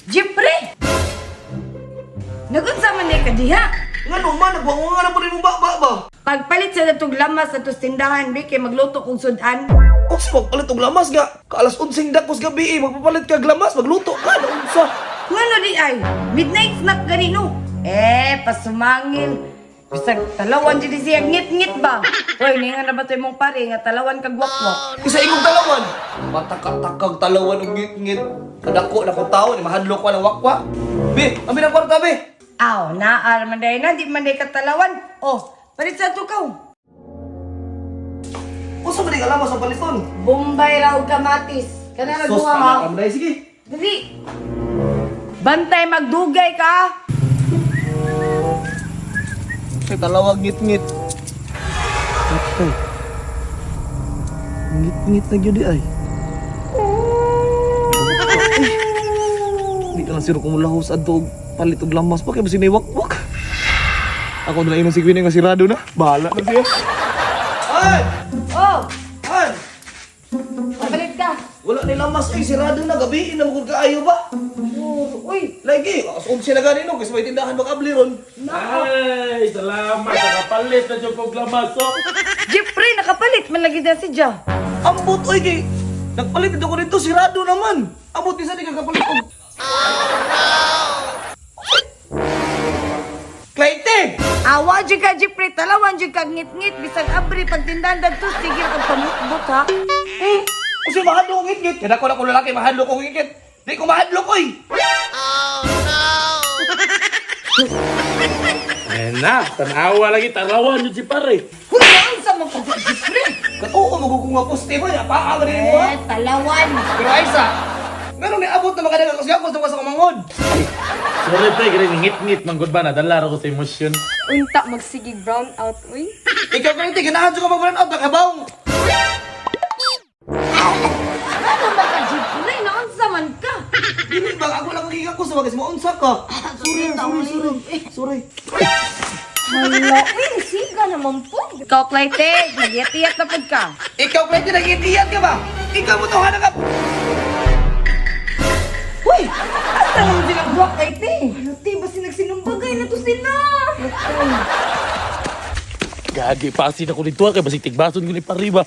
Jeffrey! Nagunsa man ka diha? Nga naman, nagwangungan na po rin mong baba ba? Pagpalit sa datong lamas sa tos tindahan, Bi, kay magluto kong sudan. Oks, magpalit og lamas ga. Kaalas 11 dakos gabi magpapalit kag lamas, magluto ka na unsa. Ngano di ay? Midnight snack ganino. Pasumangil. Bisag talawan dyan siya, ngit-ngit ba? Hoy, ningan na ba ito mong pare, nga talawan kag wakwak. Isa imong talawan. Matakak-takag talawan og ngit-ngit. Kadako na kong tao, ni mahadlok ko ng wakwa. Be, amin ang kwarta, be. Aw, naar man day na, di man day katalawan. Oh, palit sa tukaw. Usa ba di ka lamas ang paliton? Bombay raw kamatis. Kana Sos, nagbuha ha? anak, amday, sige. Dali. Bantay, magdugay ka. Ay, talawag ngit-ngit. Ay. Ngit-ngit na gyud di ay. Di ka lang siro kung lahos adto palit og lamas pa kay basi nay wakwak. Ako na lang imong sigwin nga sirado na. Bahala na siya. Ay! Oh, Ay! palit ka. Wala ni lamas ay sirado na gabi na mo kaayo ba? Uy, Lagi, asom sila ganino kasi may tindahan makabli ron. Ay, salamat. Nakapalit na yung paglamas. Oh. Jeffrey, nakapalit man lagi na si Ja. Ambot oy kay nagpalit ito ko dito sirado naman. Ambot isa di kagapalit og. Clayton! Awa dyan ka, Jeffrey. Talawan dyan ka, ngit-ngit. Bisag abri, pagtindahan dagtos, tigil kang pamukbot, ha? Kasi mahadlo ko ngit-ngit. Kaya ko lalaki mahadlo ko ngit-ngit. Di ko mahadlo ko eh. Ayan na, tanawa lagi. Tarawan yun si pare. Hulaan sa mga Jeffrey. Katuo magugong nga poste mo. Paa rin mo ha. Talawan. Pero Aisa, ganun ni abot na makadagang kasgapos na sa kamangod. Sorry pre, gano'n ngit-ngit. Manggod ba na? Dalaro ko sa emosyon. Unta magsigig brown out, uy. Ikaw ka hindi, ganahan ka mag-run out ng kabawang. Ano ba ka, Jeffrey? Naunsa man ka. Dili ba, ako lang kikik ako sa mga kasi maunsa ka. Sorry. Hala, uy, siga naman po. Ikaw, Clayton. Nagyat-iyat na pag ka. Ikaw, Clayton, nag-iintiyat ka ba? Ikaw mo to hanap ka. Uy! Asa naman silang buwak, Clayton? Ano, ba sinagsinumbagay na to sila? Gagi, pasin ako nito kay basig tigbason ko ni pare ba.